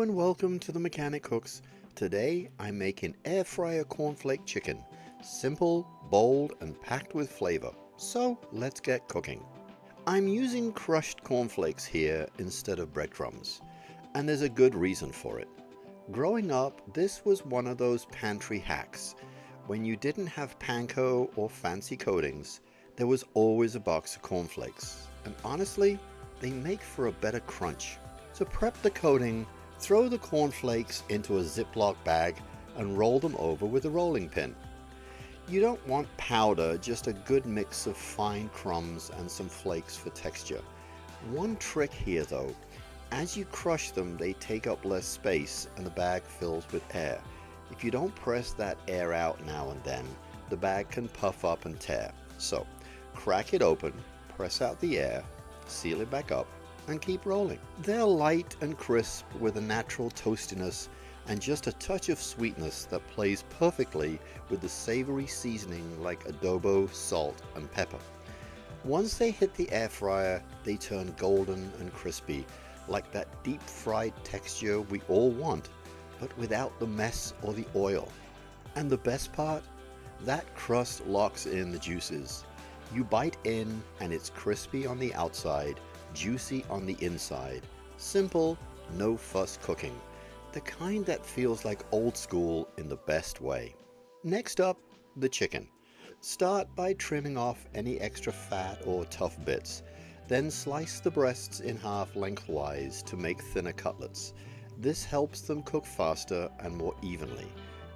and welcome to the Mechanic Cooks. Today I'm making air fryer cornflake chicken. Simple, bold, and packed with flavor. So let's get cooking. I'm using crushed cornflakes here instead of breadcrumbs, and there's a good reason for it. Growing up, this was one of those pantry hacks. When you didn't have panko or fancy coatings, there was always a box of cornflakes, and honestly, they make for a better crunch. To prep the coating, throw the cornflakes into a Ziploc bag and roll them over with a rolling pin. You don't want powder, just a good mix of fine crumbs and some flakes for texture. One trick here though, as you crush them they take up less space and the bag fills with air. If you don't press that air out now and then, the bag can puff up and tear. So, crack it open, press out the air, seal it back up, and keep rolling. They're light and crisp with a natural toastiness and just a touch of sweetness that plays perfectly with the savory seasoning like adobo, salt, and pepper. Once they hit the air fryer, they turn golden and crispy, like that deep fried texture we all want, but without the mess or the oil. And the best part? That crust locks in the juices. You bite in and it's crispy on the outside, juicy on the inside. Simple, no fuss cooking. The kind that feels like old school in the best way. Next up, the chicken. Start by trimming off any extra fat or tough bits. Then slice the breasts in half lengthwise to make thinner cutlets. This helps them cook faster and more evenly,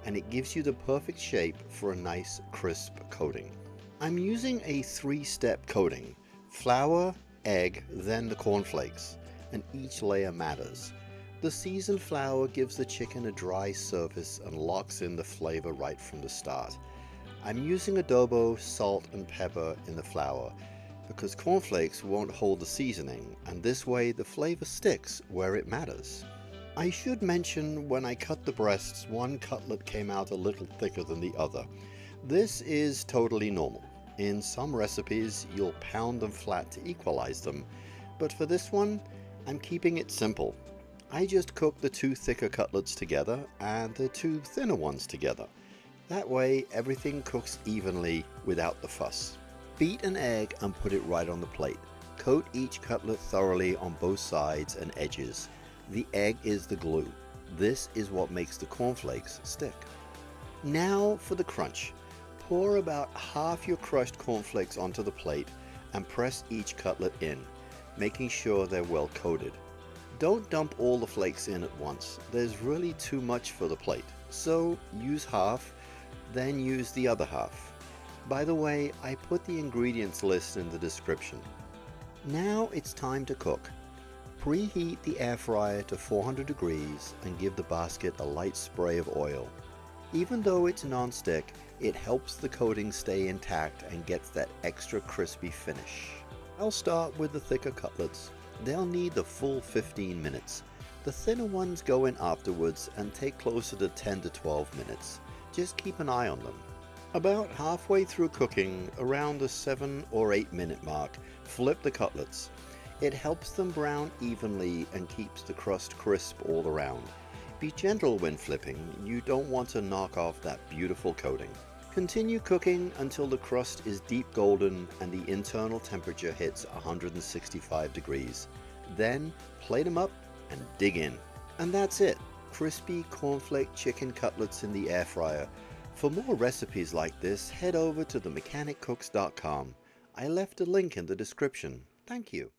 and it gives you the perfect shape for a nice crisp coating. I'm using a 3-step coating. Flour, egg, then the cornflakes, and each layer matters. The seasoned flour gives the chicken a dry surface and locks in the flavor right from the start. I'm using adobo, salt, and pepper in the flour because cornflakes won't hold the seasoning, and this way the flavor sticks where it matters. I should mention when I cut the breasts, one cutlet came out a little thicker than the other. This is totally normal. In some recipes, you'll pound them flat to equalize them, but for this one, I'm keeping it simple. I just cook the 2 thicker cutlets together and the 2 thinner ones together. That way, everything cooks evenly without the fuss. Beat an egg and put it right on the plate. Coat each cutlet thoroughly on both sides and edges. The egg is the glue. This is what makes the cornflakes stick. Now for the crunch. Pour about half your crushed cornflakes onto the plate and press each cutlet in, making sure they're well coated. Don't dump all the flakes in at once. There's really too much for the plate. So use half, then use the other half. By the way, I put the ingredients list in the description. Now it's time to cook. Preheat the air fryer to 400 degrees and give the basket a light spray of oil. Even though it's non-stick, it helps the coating stay intact and gets that extra crispy finish. I'll start with the thicker cutlets. They'll need the full 15 minutes. The thinner ones go in afterwards and take closer to 10 to 12 minutes. Just keep an eye on them. About halfway through cooking, around the 7 or 8 minute mark, flip the cutlets. It helps them brown evenly and keeps the crust crisp all around. Be gentle when flipping, you don't want to knock off that beautiful coating. Continue cooking until the crust is deep golden and the internal temperature hits 165 degrees. Then plate them up and dig in. And that's it, crispy cornflake chicken cutlets in the air fryer. For more recipes like this, head over to themechaniccooks.com. I left a link in the description. Thank you.